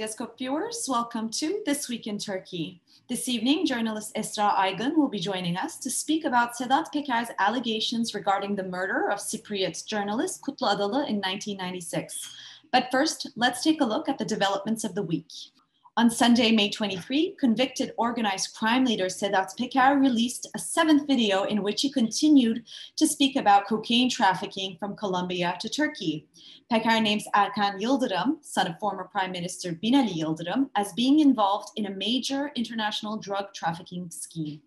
Medyascope viewers, welcome to This Week in Turkey. This evening, journalist Esra Aygın will be joining us to speak about Sedat Peker's allegations regarding the murder of Cypriot journalist Kutlu Adalı in 1996. But first, let's take a look at the developments of the week. On Sunday, May 23, convicted organized crime leader Sedat Peker released a seventh video in which he continued to speak about cocaine trafficking from Colombia to Turkey. Peker names Erkan Yıldırım, son of former Prime Minister Binali Yıldırım, as being involved in a major international drug trafficking scheme.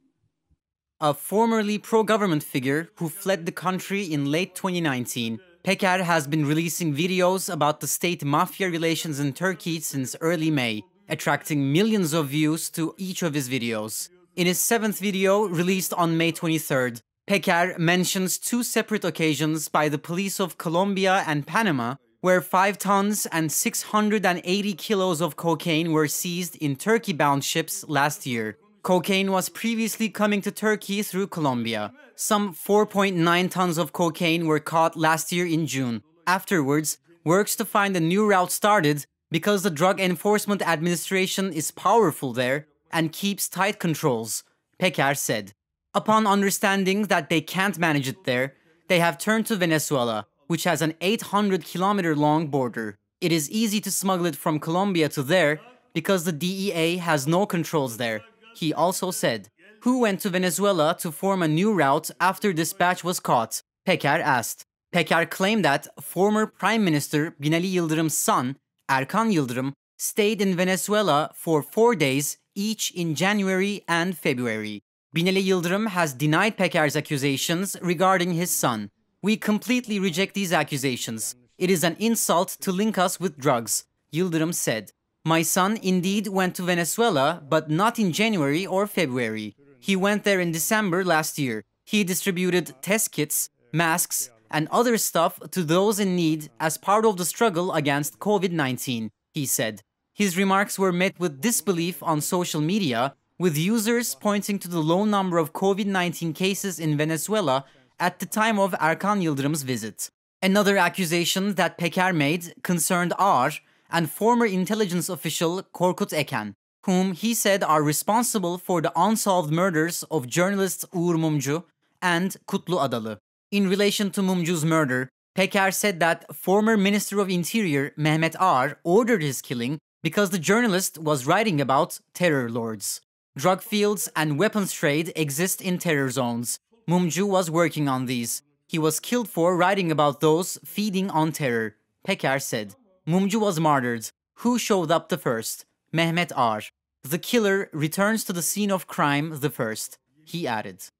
A formerly pro-government figure who fled the country in late 2019, Peker has been releasing videos about the state mafia relations in Turkey since early May, attracting millions of views to each of his videos. In his seventh video, released on May 23rd, Peker mentions two separate occasions by the police of Colombia and Panama, where 5 tons and 680 kilos of cocaine were seized in Turkey-bound ships last year. Cocaine was previously coming to Turkey through Colombia. Some 4.9 tons of cocaine were caught last year in June. Afterwards, works to find a new route started because the Drug Enforcement Administration is powerful there and keeps tight controls, Peker said. Upon understanding that they can't manage it there, they have turned to Venezuela, which has an 800-kilometer-long border. It is easy to smuggle it from Colombia to there because the DEA has no controls there, he also said. Who went to Venezuela to form a new route after this batch was caught? Peker asked. Peker claimed that former Prime Minister Binali Yıldırım's son, Erkan Yıldırım, stayed in Venezuela for 4 days, each in January and February. Binali Yıldırım has denied Peker's accusations regarding his son. We completely reject these accusations. It is an insult to link us with drugs, Yıldırım said. My son indeed went to Venezuela, but not in January or February. He went there in December last year. He distributed test kits, masks, and other stuff to those in need as part of the struggle against COVID-19, he said. His remarks were met with disbelief on social media, with users pointing to the low number of COVID-19 cases in Venezuela at the time of Erkan Yıldırım's visit. Another accusation that Peker made concerned Ağar and former intelligence official Korkut Eken, whom he said are responsible for the unsolved murders of journalists Uğur Mumcu and Kutlu Adalı. In relation to Mumcu's murder, Peker said that former Minister of Interior Mehmet Ağar ordered his killing because the journalist was writing about terror lords. Drug fields and weapons trade exist in terror zones. Mumcu was working on these. He was killed for writing about those feeding on terror, Peker said. Mumcu was martyred. Who showed up the first? Mehmet Ağar. The killer returns to the scene of crime the first, he added.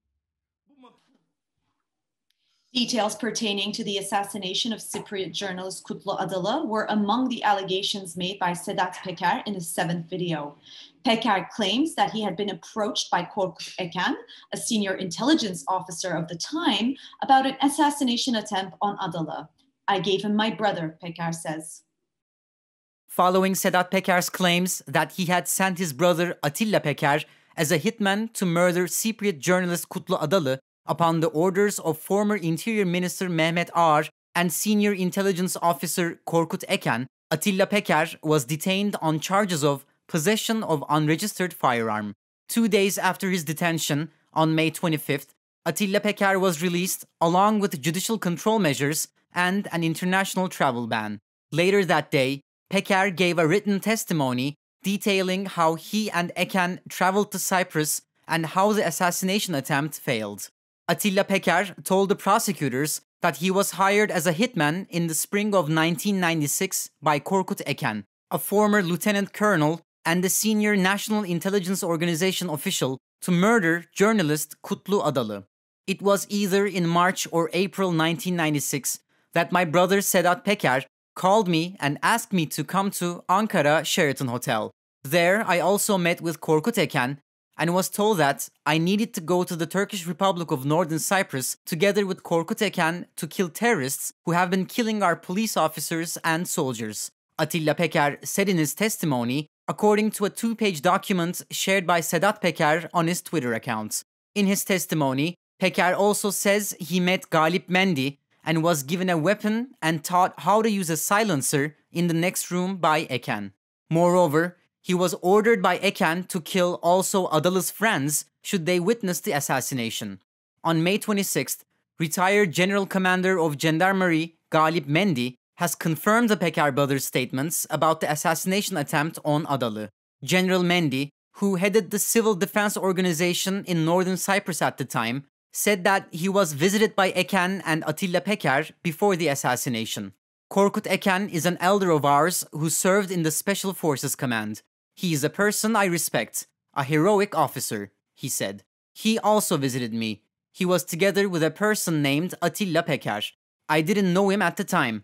Details pertaining to the assassination of Cypriot journalist Kutlu Adalı were among the allegations made by Sedat Peker in his seventh video. Peker claims that he had been approached by Korkut Eken, a senior intelligence officer of the time, about an assassination attempt on Adalı. I gave him my brother, Peker says. Following Sedat Peker's claims that he had sent his brother Atilla Peker as a hitman to murder Cypriot journalist Kutlu Adalı upon the orders of former Interior Minister Mehmet Ağar and senior intelligence officer Korkut Eken, Atilla Peker was detained on charges of possession of unregistered firearm. 2 days after his detention, on May 25th, Atilla Peker was released along with judicial control measures and an international travel ban. Later that day, Peker gave a written testimony detailing how he and Eken traveled to Cyprus and how the assassination attempt failed. Atilla Peker told the prosecutors that he was hired as a hitman in the spring of 1996 by Korkut Eken, a former lieutenant colonel and a senior National Intelligence Organization official, to murder journalist Kutlu Adalı. It was either in March or April 1996 that my brother Sedat Peker called me and asked me to come to Ankara Sheraton Hotel. There, I also met with Korkut Eken and was told that I needed to go to the Turkish Republic of Northern Cyprus together with Korkut Eken to kill terrorists who have been killing our police officers and soldiers, Atilla Peker said in his testimony, according to a 2-page document shared by Sedat Peker on his Twitter account. In his testimony, Peker also says he met Galip Mendi and was given a weapon and taught how to use a silencer in the next room by Eken. Moreover, he was ordered by Eken to kill also Adalı's friends should they witness the assassination. On May 26th, retired General Commander of Gendarmerie Galip Mendi has confirmed the Peker brothers' statements about the assassination attempt on Adalı. General Mendi, who headed the civil defense organization in northern Cyprus at the time, said that he was visited by Eken and Atilla Peker before the assassination. Korkut Eken is an elder of ours who served in the Special Forces Command. He is a person I respect, a heroic officer, he said. He also visited me. He was together with a person named Atilla Peker. I didn't know him at the time.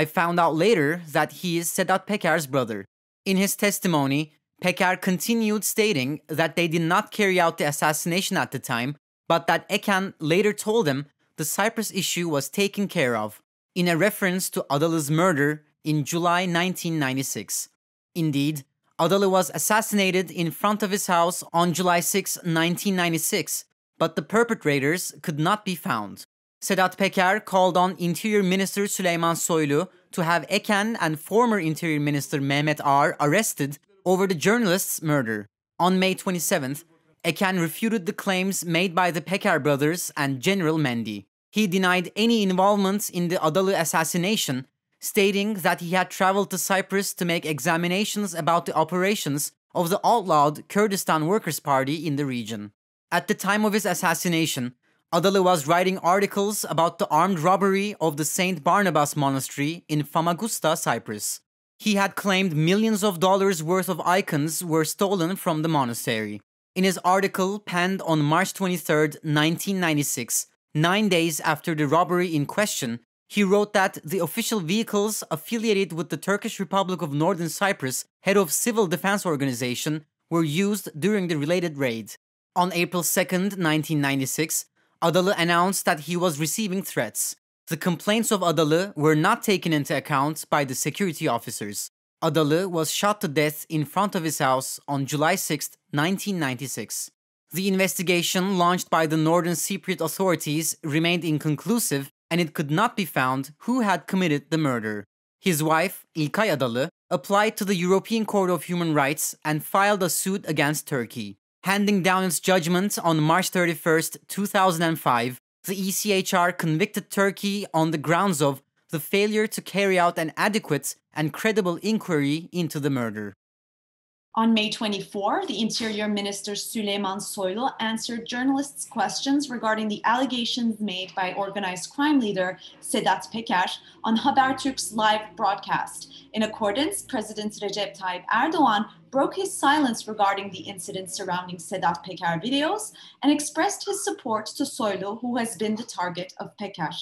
I found out later that he is Sedat Peker's brother. In his testimony, Peker continued stating that they did not carry out the assassination at the time, but that Eken later told him the Cyprus issue was taken care of, in a reference to Adalı's murder in July 1996. Indeed, Adalı was assassinated in front of his house on July 6, 1996, but the perpetrators could not be found. Sedat Peker called on Interior Minister Süleyman Soylu to have Eken and former Interior Minister Mehmet Ağar arrested over the journalist's murder. On May 27th, Eken refuted the claims made by the Peker brothers and General Mendi. He denied any involvement in the Adalı assassination, stating that he had traveled to Cyprus to make examinations about the operations of the outlawed Kurdistan Workers' Party in the region. At the time of his assassination, Adalı was writing articles about the armed robbery of the St. Barnabas Monastery in Famagusta, Cyprus. He had claimed millions of dollars worth of icons were stolen from the monastery. In his article penned on March 23, 1996, 9 days after the robbery in question, he wrote that the official vehicles affiliated with the Turkish Republic of Northern Cyprus head of civil defense organization were used during the related raid. On April 2, 1996, Adalı announced that he was receiving threats. The complaints of Adalı were not taken into account by the security officers. Adalı was shot to death in front of his house on July 6, 1996. The investigation launched by the Northern Cypriot authorities remained inconclusive, and it could not be found who had committed the murder. His wife, İlkay Adalı, applied to the European Court of Human Rights and filed a suit against Turkey. Handing down its judgment on March 31, 2005, the ECHR convicted Turkey on the grounds of the failure to carry out an adequate and credible inquiry into the murder. On May 24, the Interior Minister Süleyman Soylu answered journalists' questions regarding the allegations made by organized crime leader Sedat Peker on Habertürk's live broadcast. In accordance, President Recep Tayyip Erdogan broke his silence regarding the incident surrounding Sedat Peker videos and expressed his support to Soylu, who has been the target of Peker.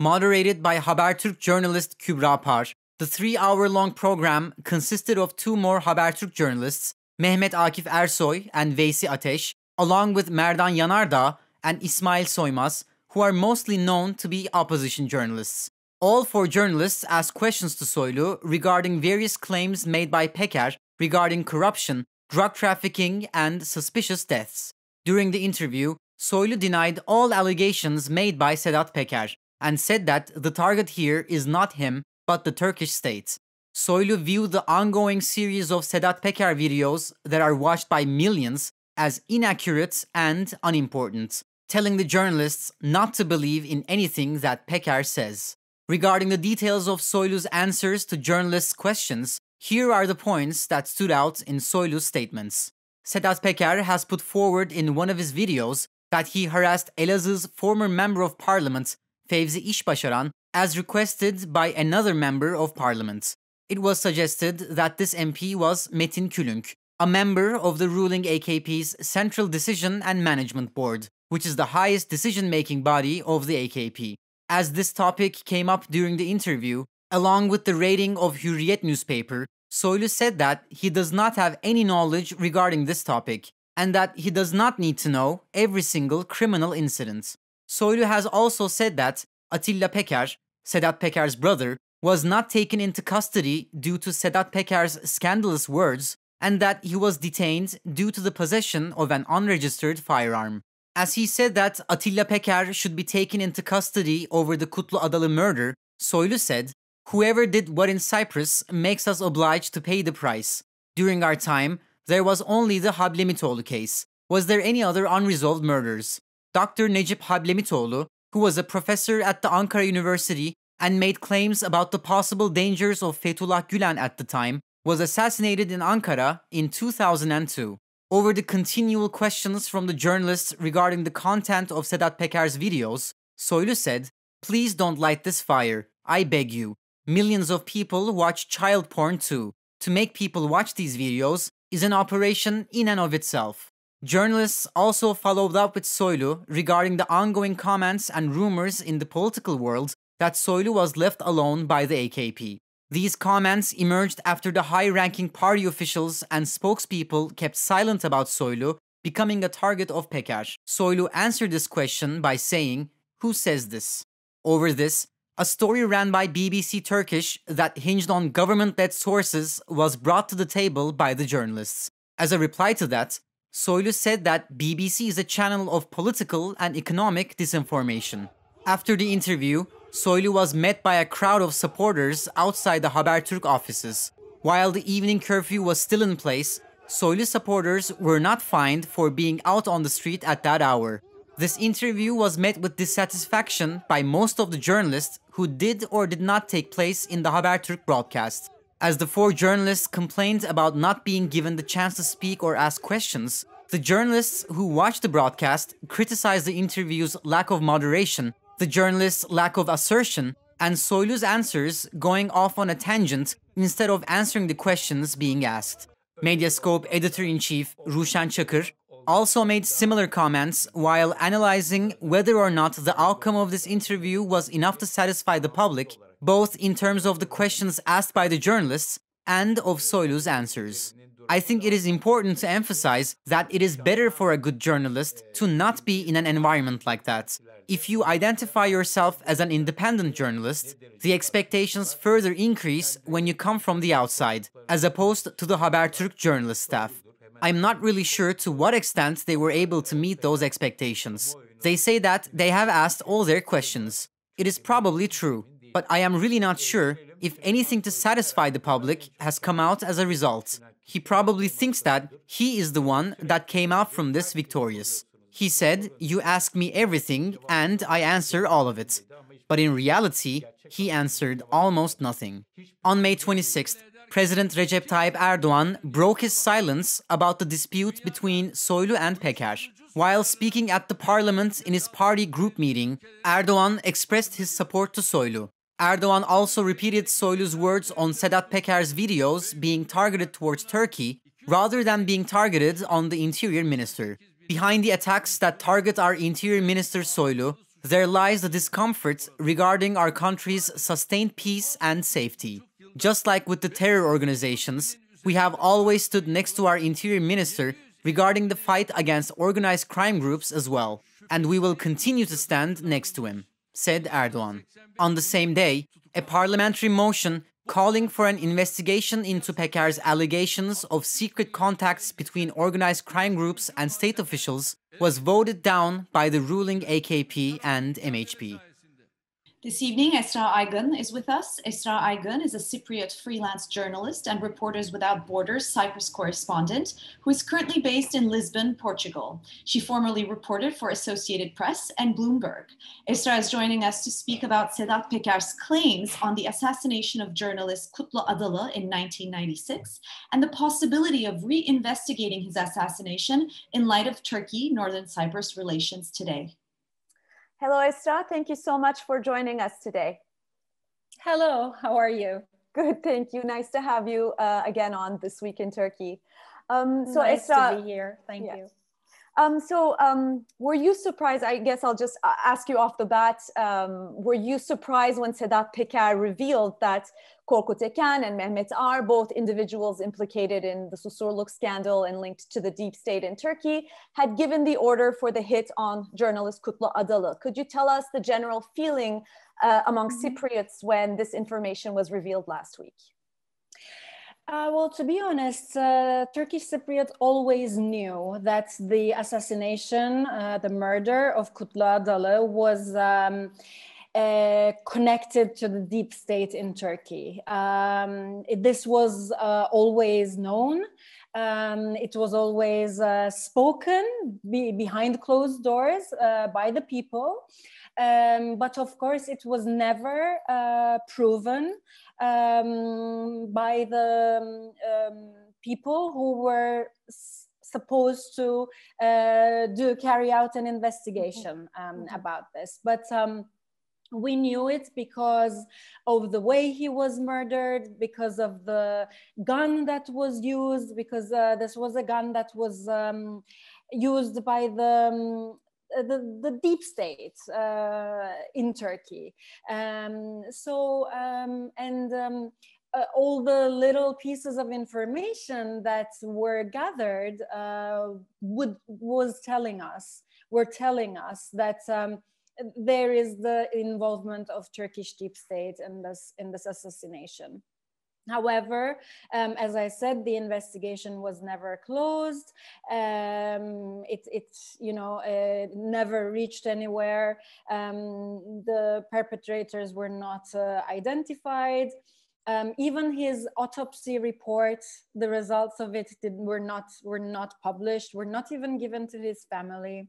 Moderated by Habertürk journalist Kübra Par, the 3-hour-long program consisted of 2 more Habertürk journalists, Mehmet Akif Ersoy and Veysi Ateş, along with Merdan Yanardağ and İsmail Soymaz, who are mostly known to be opposition journalists. All 4 journalists asked questions to Soylu regarding various claims made by Peker regarding corruption, drug trafficking, and suspicious deaths. During the interview, Soylu denied all allegations made by Sedat Peker and said that the target here is not him, but the Turkish state. Soylu viewed the ongoing series of Sedat Peker videos that are watched by millions as inaccurate and unimportant, telling the journalists not to believe in anything that Peker says. Regarding the details of Soylu's answers to journalists' questions, here are the points that stood out in Soylu's statements. Sedat Peker has put forward in one of his videos that he harassed Elazığ's former member of parliament, Fevzi İşbaşaran, as requested by another member of parliament. It was suggested that this MP was Metin Külünk, a member of the ruling AKP's Central Decision and Management Board, which is the highest decision-making body of the AKP. As this topic came up during the interview, along with the rating of Hürriyet newspaper, Soylu said that he does not have any knowledge regarding this topic, and that he does not need to know every single criminal incident. Soylu has also said that Atilla Peker, Sedat Peker's brother, was not taken into custody due to Sedat Peker's scandalous words, and that he was detained due to the possession of an unregistered firearm. As he said that Atilla Peker should be taken into custody over the Kutlu Adalı murder, Soylu said, Whoever did what in Cyprus makes us obliged to pay the price. During our time, there was only the Hablemitoğlu case. Was there any other unresolved murders? Dr. Necip Hablemitoğlu, who was a professor at the Ankara University and made claims about the possible dangers of Fethullah Gülen at the time, was assassinated in Ankara in 2002. Over the continual questions from the journalists regarding the content of Sedat Peker's videos, Soylu said, "Please don't light this fire. I beg you. Millions of people watch child porn too. To make people watch these videos is an operation in and of itself." Journalists also followed up with Soylu regarding the ongoing comments and rumors in the political world that Soylu was left alone by the AKP. These comments emerged after the high-ranking party officials and spokespeople kept silent about Soylu becoming a target of Peker. Soylu answered this question by saying, "Who says this?" Over this, a story ran by BBC Turkish that hinged on government-led sources was brought to the table by the journalists. As a reply to that, Soylu said that BBC is a channel of political and economic disinformation. After the interview, Soylu was met by a crowd of supporters outside the Habertürk offices. While the evening curfew was still in place, Soylu supporters were not fined for being out on the street at that hour. This interview was met with dissatisfaction by most of the journalists who did or did not take place in the Habertürk broadcast. As the four journalists complained about not being given the chance to speak or ask questions, the journalists who watched the broadcast criticized the interview's lack of moderation, the journalists' lack of assertion, and Soylu's answers going off on a tangent instead of answering the questions being asked. Medyascope editor-in-chief Ruşen Çakır also made similar comments while analyzing whether or not the outcome of this interview was enough to satisfy the public, both in terms of the questions asked by the journalists and of Soylu's answers. I think it is important to emphasize that it is better for a good journalist to not be in an environment like that. If you identify yourself as an independent journalist, the expectations further increase when you come from the outside, as opposed to the Habertürk journalist staff. I'm not really sure to what extent they were able to meet those expectations. They say that they have asked all their questions. It is probably true, but I am really not sure if anything to satisfy the public has come out as a result. He probably thinks that he is the one that came out from this victorious. He said, "You ask me everything and I answer all of it." But in reality, he answered almost nothing. On May 26th, President Recep Tayyip Erdoğan broke his silence about the dispute between Soylu and Peker. While speaking at the parliament in his party group meeting, Erdoğan expressed his support to Soylu. Erdoğan also repeated Soylu's words on Sedat Peker's videos being targeted towards Turkey rather than being targeted on the interior minister. Behind the attacks that target our interior minister Soylu, there lies the discomfort regarding our country's sustained peace and safety. Just like with the terror organizations, we have always stood next to our interior minister regarding the fight against organized crime groups as well, and we will continue to stand next to him, said Erdoğan. On the same day, a parliamentary motion calling for an investigation into Peker's allegations of secret contacts between organized crime groups and state officials was voted down by the ruling AKP and MHP. This evening, Esra Aygın is with us. Esra Aygın is a Cypriot freelance journalist and Reporters Without Borders Cyprus correspondent who is currently based in Lisbon, Portugal. She formerly reported for Associated Press and Bloomberg. Esra is joining us to speak about Sedat Peker's claims on the assassination of journalist Kutlu Adalı in 1996 and the possibility of reinvestigating his assassination in light of Turkey-Northern Cyprus relations today. Hello, Esra. Thank you so much for joining us today. Hello, how are you? Good, thank you. Nice to have you again on This Week in Turkey. Nice Esra, to be here. Thank you. Were you surprised? I guess I'll just ask you off the bat. Were you surprised when Sedat Peker revealed that Korkut Eken and Mehmet Ar, both individuals implicated in the Susurluk scandal and linked to the deep state in Turkey, had given the order for the hit on journalist Kutlu Adalı? Could you tell us the general feeling among Cypriots when this information was revealed last week? Well, to be honest, Turkish Cypriot always knew that the assassination, the murder of Kutlu Adalı was connected to the deep state in Turkey. This was always known. It was always spoken behind closed doors by the people. But of course, it was never proven by the people who were supposed to carry out an investigation about this. But we knew it because of the way he was murdered, because of the gun that was used, because this was a gun that was used by the deep state in Turkey. All the little pieces of information that were gathered were telling us that there is the involvement of Turkish deep state in this assassination. However, as I said, the investigation was never closed. It never reached anywhere. The perpetrators were not identified. Even his autopsy report, the results of it were not published, were not even given to his family.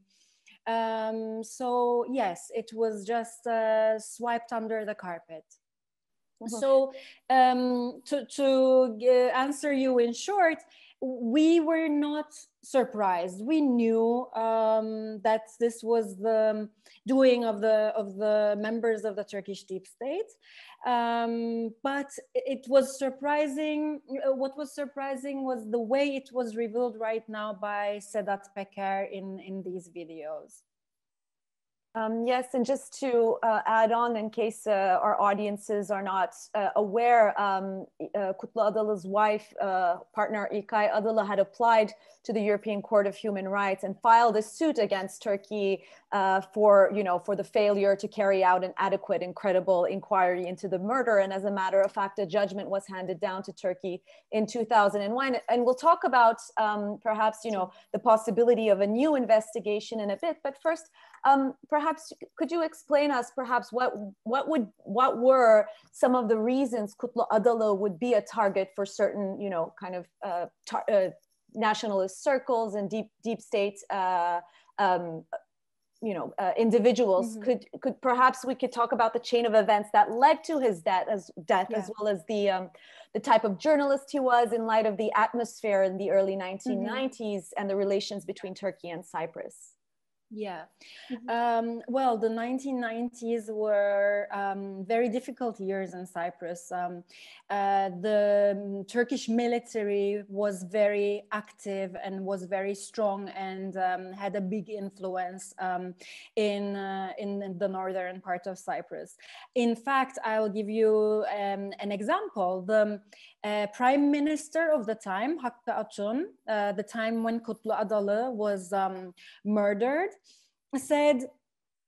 So yes, it was just swiped under the carpet. So to answer you in short, we were not surprised. We knew that this was the doing of the members of the Turkish deep state, but it was surprising. What was surprising was the way it was revealed right now by Sedat Peker in these videos. Yes, and just to add on, in case our audiences are not aware, Kutlu Adalı's wife, partner İlkay Adalı, had applied to the European Court of Human Rights and filed a suit against Turkey for the failure to carry out an adequate and credible inquiry into the murder. And as a matter of fact, a judgment was handed down to Turkey in 2001. And we'll talk about perhaps the possibility of a new investigation in a bit. But first, perhaps could you explain us perhaps what were some of the reasons Kutlu Adalı would be a target for certain nationalist circles and deep state individuals? Could perhaps we could talk about the chain of events that led to his death as well as the type of journalist he was in light of the atmosphere in the early 1990s and the relations between Turkey and Cyprus. Yeah, well, the 1990s were very difficult years in Cyprus. The Turkish military was very active and was very strong and had a big influence in the northern part of Cyprus. In fact, I will give you an example. The Prime Minister of the time, Hakkı Atun, the time when Kutlu Adalı was murdered, said,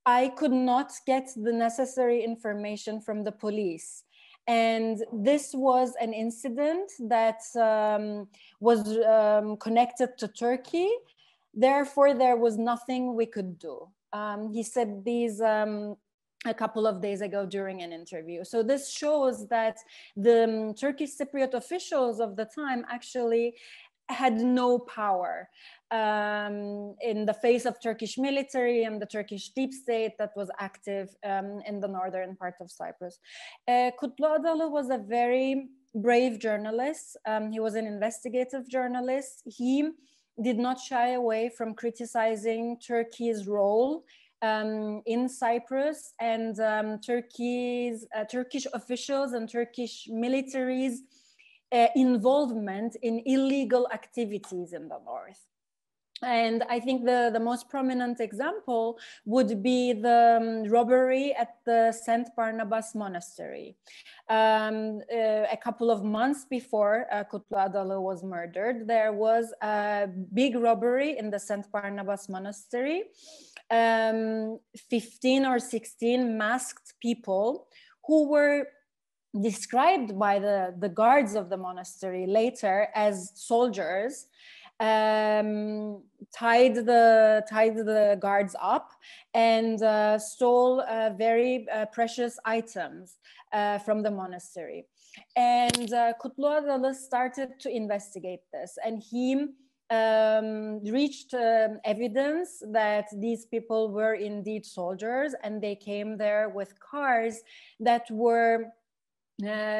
I could not get the necessary information from the police. And this was an incident that was connected to Turkey. Therefore, there was nothing we could do. He said these a couple of days ago during an interview. So this shows that the Turkish Cypriot officials of the time actually had no power in the face of Turkish military and the Turkish deep state that was active in the northern part of Cyprus. Kutlu Adalı was a very brave journalist. He was an investigative journalist. He did not shy away from criticizing Turkey's role in Cyprus and Turkish officials and Turkish military's involvement in illegal activities in the north. And I think the most prominent example would be the robbery at the St. Barnabas Monastery. A couple of months before Kutlu Adalı was murdered, there was a big robbery in the St. Barnabas Monastery. 15 or 16 masked people who were described by the guards of the monastery later as soldiers, tied the guards up and stole very precious items from the monastery. And Kutlu Adalı started to investigate this, and he reached evidence that these people were indeed soldiers, and they came there with cars that were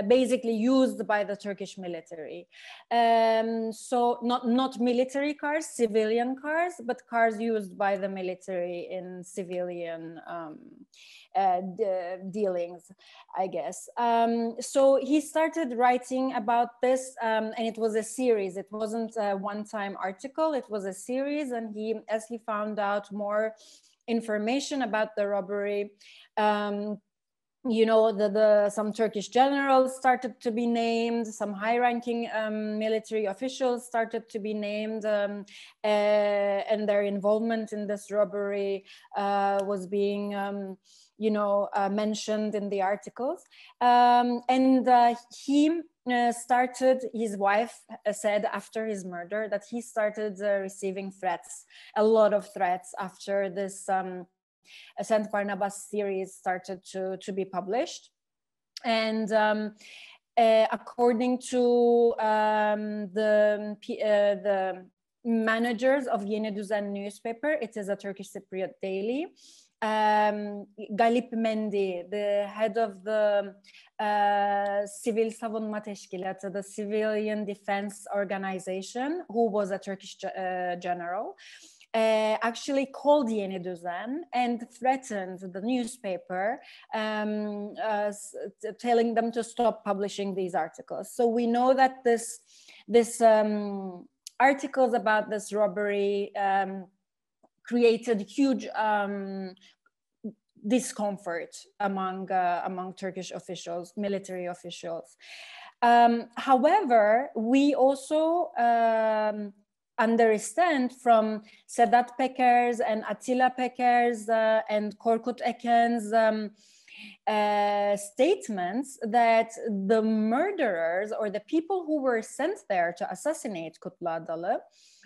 basically used by the Turkish military. So not military cars, civilian cars, but cars used by the military in civilian dealings, I guess. So he started writing about this, and it was a series. It wasn't a one-time article, it was a series. And as he found out more information about the robbery, you know, some Turkish generals started to be named, some high-ranking military officials started to be named, and their involvement in this robbery was being, you know, mentioned in the articles. He started, his wife said after his murder that he started receiving threats, a lot of threats after this Saint Barnabas series started to be published. And according to the managers of Yeni Düzen newspaper, it is a Turkish Cypriot daily, Galip Mendi, the head of the Sivil Savunma Teşkilatı, the civilian defense organization, who was a Turkish general, actually called Yeni Düzen and threatened the newspaper, telling them to stop publishing these articles. So we know that this articles about this robbery created huge discomfort among Turkish officials, military officials. However, we also understand from Sedat Peker's and Attila Peker's and Korkut Eken's statements that the murderers or the people who were sent there to assassinate Kutlu Adalı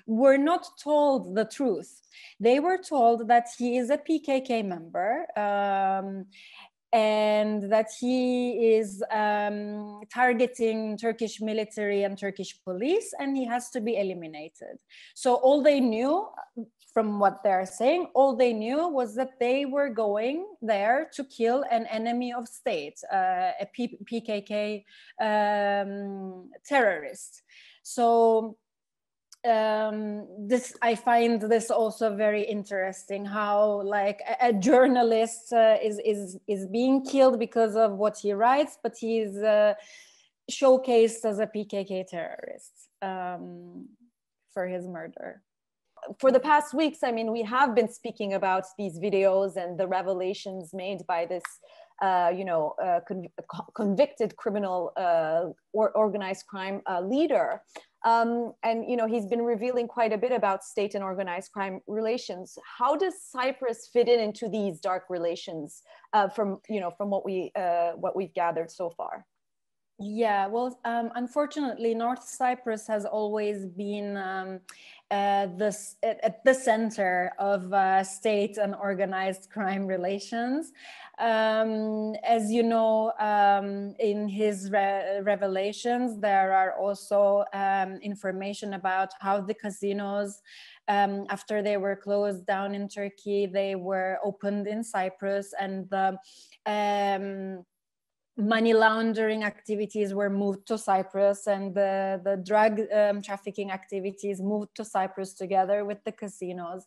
were not told the truth. They were told that he is a PKK member, and that he is targeting Turkish military and Turkish police, and he has to be eliminated. So all they knew, from what they're saying, all they knew was that they were going there to kill an enemy of state, a PKK terrorist. So I find this also very interesting, how like a journalist is being killed because of what he writes, but he's showcased as a PKK terrorist for his murder. For the past weeks, I mean, we have been speaking about these videos and the revelations made by this convicted criminal or organized crime leader. And, you know, he's been revealing quite a bit about state and organized crime relations. How does Cyprus fit into these dark relations from what we've gathered so far? Yeah, well, unfortunately, North Cyprus has always been at the center of state and organized crime relations. As you know, in his revelations, there are also information about how the casinos, after they were closed down in Turkey, they were opened in Cyprus, and the money laundering activities were moved to Cyprus, and the drug trafficking activities moved to Cyprus together with the casinos.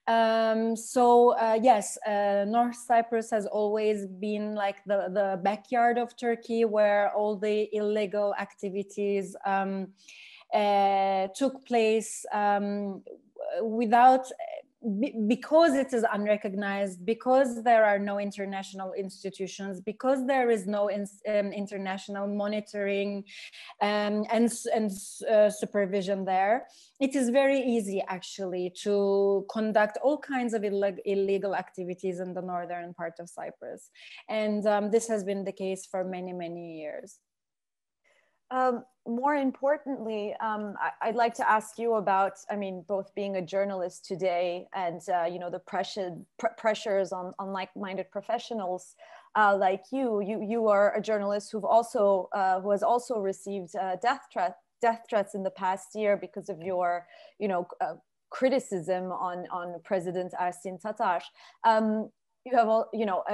Yes, North Cyprus has always been like the backyard of Turkey, where all the illegal activities took place because it is unrecognized, because there are no international institutions, because there is no international monitoring and supervision there. It is very easy actually to conduct all kinds of illegal activities in the northern part of Cyprus. And this has been the case for many, many years. More importantly, I'd like to ask you about, I mean, both being a journalist today and, you know, the pressures on like-minded professionals like you. You are a journalist who has also received death threats in the past year because of your, you know, criticism on President Ersin Tatar. You have all, you know,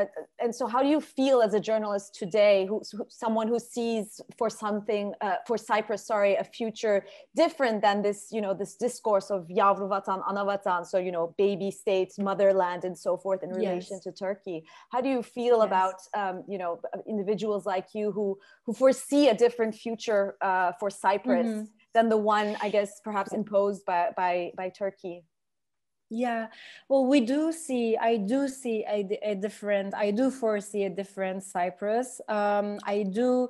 and so how do you feel as a journalist today, someone who sees for Cyprus, sorry, a future different than this, you know, this discourse of Yavru Vatan, Ana Vatan, so, you know, baby states, motherland, and so forth in relation to Turkey? How do you feel about, you know, individuals like you who foresee a different future for Cyprus than the one, I guess, perhaps imposed by Turkey? Yeah, well, I do foresee a different Cyprus. I do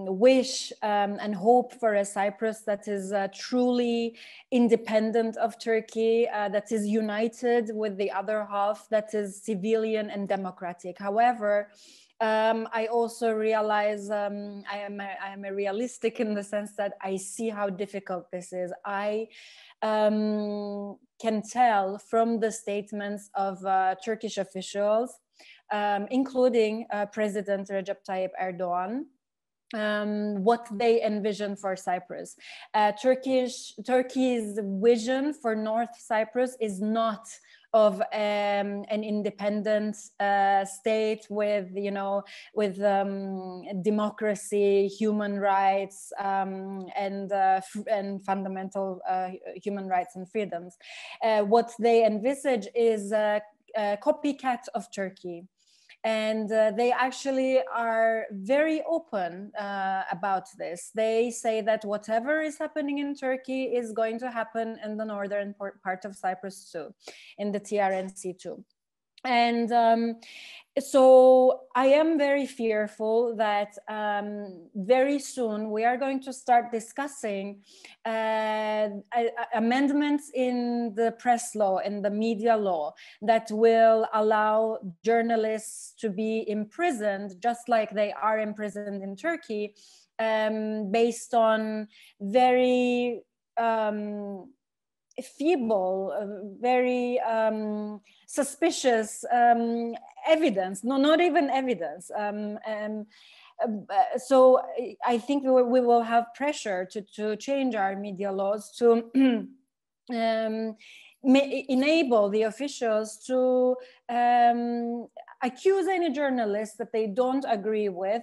wish and hope for a Cyprus that is truly independent of Turkey, that is united with the other half, that is civilian and democratic. However, I also realize I am a realistic in the sense that I see how difficult this is. I can tell from the statements of Turkish officials, including President Recep Tayyip Erdogan, what they envision for Cyprus. Turkey's vision for North Cyprus is not of an independent state with, you know, with democracy, human rights, and fundamental human rights and freedoms. What they envisage is a copycat of Turkey. And they actually are very open about this. They say that whatever is happening in Turkey is going to happen in the northern part of Cyprus too, in the TRNC too. And so I am very fearful that very soon we are going to start discussing amendments in the press law, in the media law, that will allow journalists to be imprisoned, just like they are imprisoned in Turkey, based on very feeble, very suspicious evidence, not even evidence. So I think we will have pressure to change our media laws to enable the officials to accuse any journalists that they don't agree with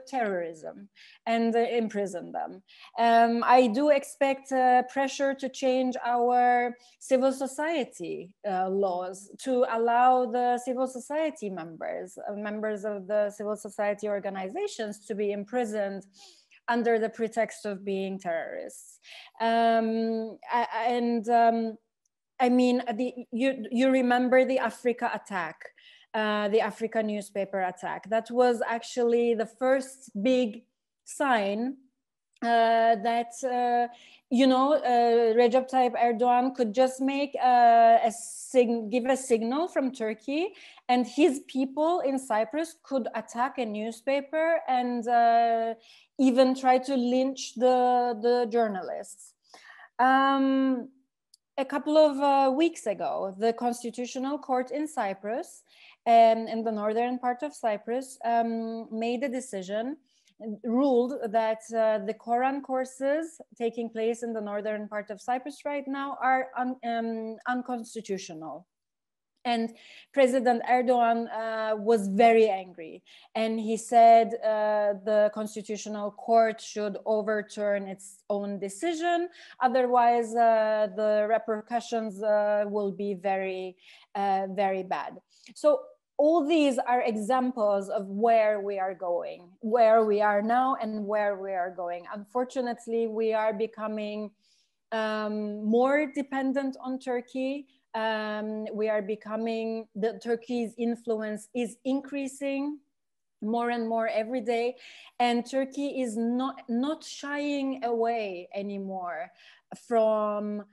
terrorism and imprison them. I do expect pressure to change our civil society laws to allow the civil society members of the civil society organizations to be imprisoned under the pretext of being terrorists. I mean, you remember the Africa attack, the Africa newspaper attack. That was actually the first big sign that, you know, Recep Tayyip Erdogan could just make give a signal from Turkey, and his people in Cyprus could attack a newspaper and even try to lynch the journalists. A couple of weeks ago, the Constitutional Court in Cyprus, in the northern part of Cyprus, made a decision, ruled that the Quran courses taking place in the northern part of Cyprus right now are unconstitutional. And President Erdogan was very angry, and he said the Constitutional Court should overturn its own decision. Otherwise, the repercussions will be very, very bad. So all these are examples of where we are going, where we are now and where we are going. Unfortunately, we are becoming more dependent on Turkey. We are becoming, Turkey's influence is increasing more and more every day, and Turkey is not shying away anymore from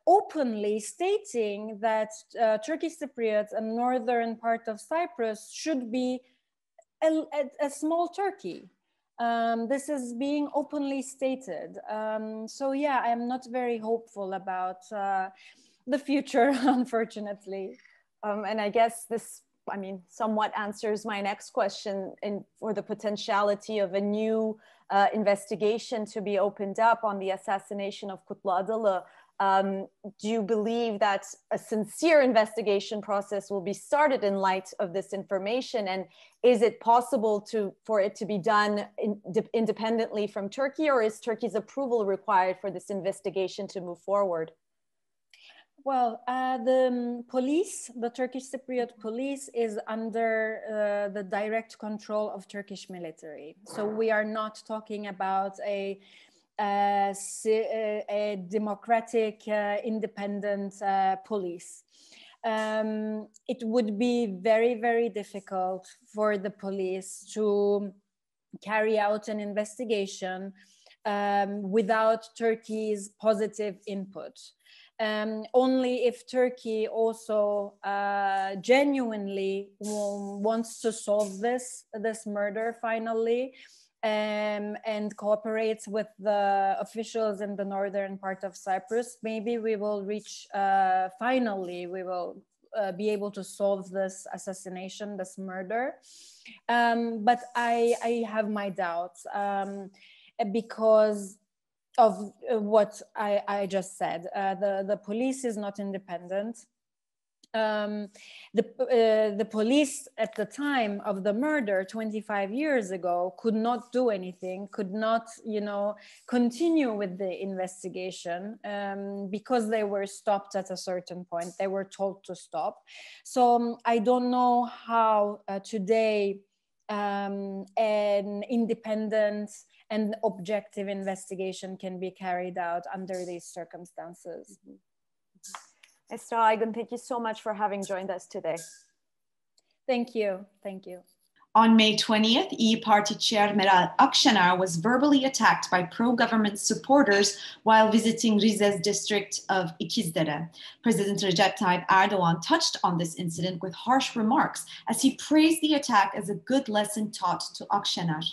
openly stating that Turkish Cypriots and northern part of Cyprus should be a small Turkey. This is being openly stated. So yeah, I'm not very hopeful about the future, unfortunately. And I guess this, somewhat answers my next question for the potentiality of a new investigation to be opened up on the assassination of Kutlu Adalı. Do you believe that a sincere investigation process will be started in light of this information? And is it possible for it to be done independently from Turkey, or is Turkey's approval required for this investigation to move forward? Well, the police, the Turkish Cypriot police, is under the direct control of Turkish military. So we are not talking about a democratic, independent police. It would be very, very difficult for the police to carry out an investigation without Turkey's positive input. Only if Turkey also genuinely wants to solve this murder finally, and cooperates with the officials in the northern part of Cyprus, maybe we will reach, finally, we will be able to solve this assassination, this murder. But I have my doubts because of what I just said. The police is not independent. The police at the time of the murder 25 years ago could not do anything, could not, continue with the investigation because they were stopped at a certain point. They were told to stop. So I don't know how today an independent and objective investigation can be carried out under these circumstances. Mm-hmm. Esra Aygın, thank you so much for having joined us today. Thank you. Thank you. On May 20th, İYİ Party Chair Meral Akşener was verbally attacked by pro-government supporters while visiting Rize's district of İkizdere. President Recep Tayyip Erdogan touched on this incident with harsh remarks as he praised the attack as a good lesson taught to Akşener.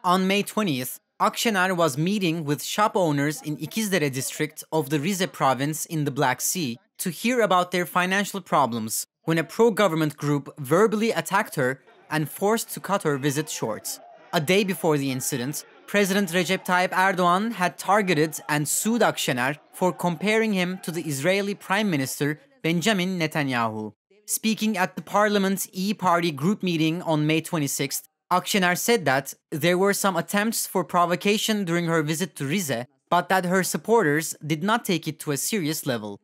On May 20th, Akşener was meeting with shop owners in İkizdere district of the Rize province in the Black Sea to hear about their financial problems when a pro-government group verbally attacked her and forced to cut her visit short. A day before the incident, President Recep Tayyip Erdogan had targeted and sued Akşener for comparing him to the Israeli Prime Minister Benjamin Netanyahu. Speaking at the Parliament's İYİ Party group meeting on May 26th, Akşener said that there were some attempts for provocation during her visit to Rize, but that her supporters did not take it to a serious level.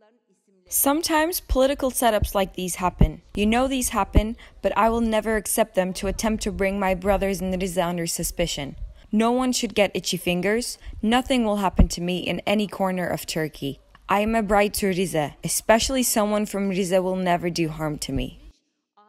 Sometimes political setups like these happen. You know these happen, but I will never accept them to attempt to bring my brothers in Rize under suspicion. No one should get itchy fingers. Nothing will happen to me in any corner of Turkey. I am a bride to Rize. Especially someone from Rize will never do harm to me.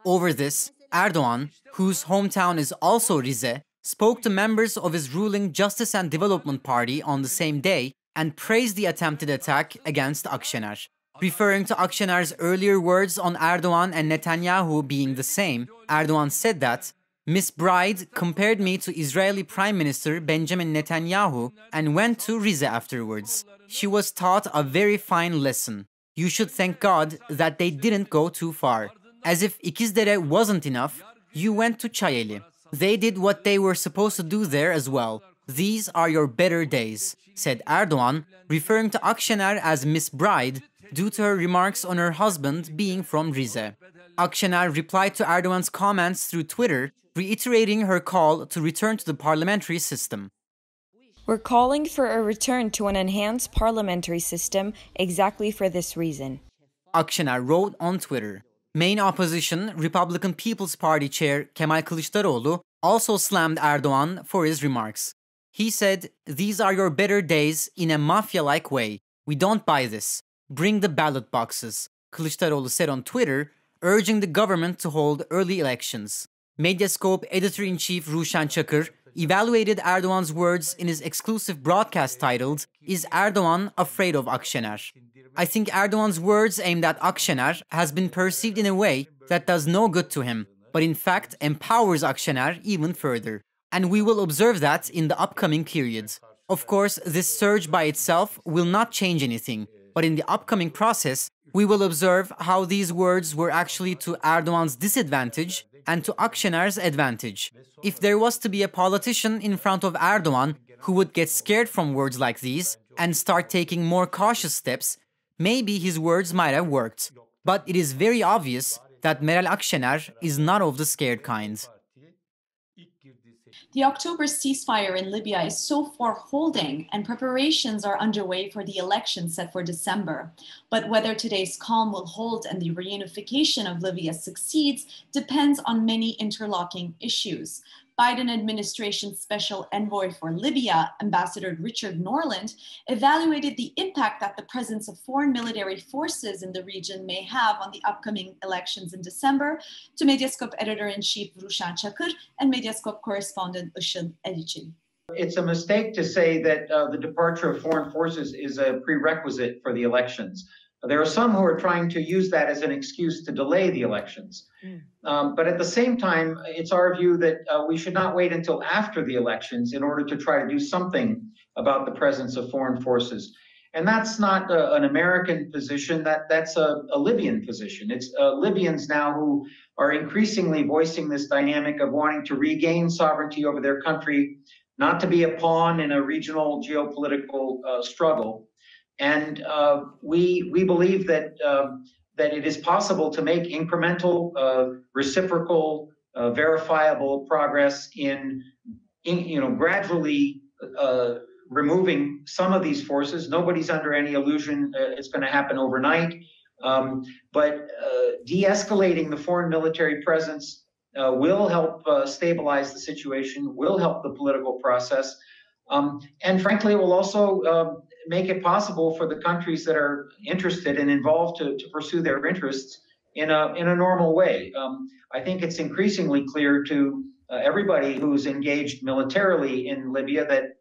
Over this, Erdogan, whose hometown is also Rize, spoke to members of his ruling Justice and Development Party on the same day and praised the attempted attack against Akşener. Referring to Akşener's earlier words on Erdogan and Netanyahu being the same, Erdogan said that Miss Bride compared me to Israeli Prime Minister Benjamin Netanyahu and went to Rize afterwards. She was taught a very fine lesson. You should thank God that they didn't go too far. As if İkizdere wasn't enough, you went to Çayeli. They did what they were supposed to do there as well. These are your better days, said Erdogan, referring to Akşener as Miss Bride due to her remarks on her husband being from Rize. Akşener replied to Erdogan's comments through Twitter, reiterating her call to return to the parliamentary system. We're calling for a return to an enhanced parliamentary system exactly for this reason. Akşener wrote on Twitter. Main opposition, Republican People's Party chair Kemal Kılıçdaroğlu also slammed Erdogan for his remarks. He said, "These are your better days in a mafia-like way. We don't buy this. Bring the ballot boxes," Kılıçdaroğlu said on Twitter, urging the government to hold early elections. Medyascope editor-in-chief Ruşen Çakır, evaluated Erdogan's words in his exclusive broadcast titled, "Is Erdogan Afraid of Akşener?" I think Erdogan's words aimed at Akşener has been perceived in a way that does no good to him, but in fact empowers Akşener even further. And we will observe that in the upcoming period. Of course, this surge by itself will not change anything, but in the upcoming process, we will observe how these words were actually to Erdogan's disadvantage and to Akşener's advantage. If there was to be a politician in front of Erdogan who would get scared from words like these and start taking more cautious steps, maybe his words might have worked. But it is very obvious that Meral Akşener is not of the scared kind. The October ceasefire in Libya is so far holding, and preparations are underway for the election set for December. But whether today's calm will hold and the reunification of Libya succeeds depends on many interlocking issues. Biden administration special envoy for Libya, Ambassador Richard Norland, evaluated the impact that the presence of foreign military forces in the region may have on the upcoming elections in December, to Medyascope editor-in-chief Ruşen Çakır and Medyascope correspondent Işıl Eriçil. It's a mistake to say that the departure of foreign forces is a prerequisite for the elections. There are some who are trying to use that as an excuse to delay the elections. But at the same time, it's our view that we should not wait until after the elections in order to try to do something about the presence of foreign forces. And that's not an American position, that's a Libyan position. It's Libyans now who are increasingly voicing this dynamic of wanting to regain sovereignty over their country, not to be a pawn in a regional geopolitical struggle. And we believe that it is possible to make incremental, reciprocal, verifiable progress in gradually removing some of these forces. Nobody's under any illusion it's going to happen overnight, but de-escalating the foreign military presence will help stabilize the situation, will help the political process, and frankly, it will also make it possible for the countries that are interested and involved to pursue their interests in a normal way. I think it's increasingly clear to everybody who's engaged militarily in Libya that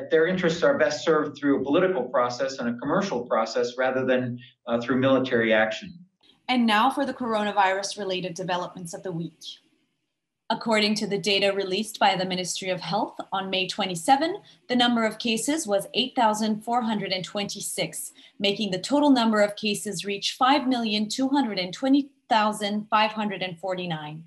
their interests are best served through a political process and a commercial process rather than through military action. And now for the coronavirus-related developments of the week. According to the data released by the Ministry of Health on May 27, the number of cases was 8,426, making the total number of cases reach 5,220,549.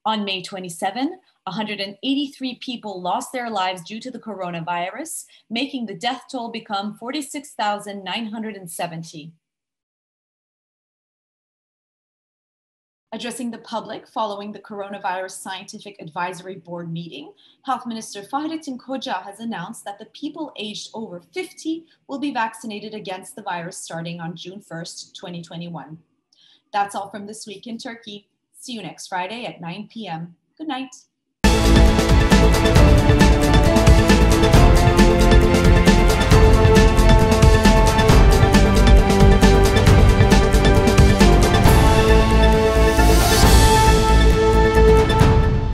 On May 27, 183 people lost their lives due to the coronavirus, making the death toll become 46,970. Addressing the public following the Coronavirus Scientific Advisory Board meeting, Health Minister Fahrettin Koca has announced that the people aged over 50 will be vaccinated against the virus starting on June 1st, 2021. That's all from This Week in Turkey. See you next Friday at 9 p.m. Good night.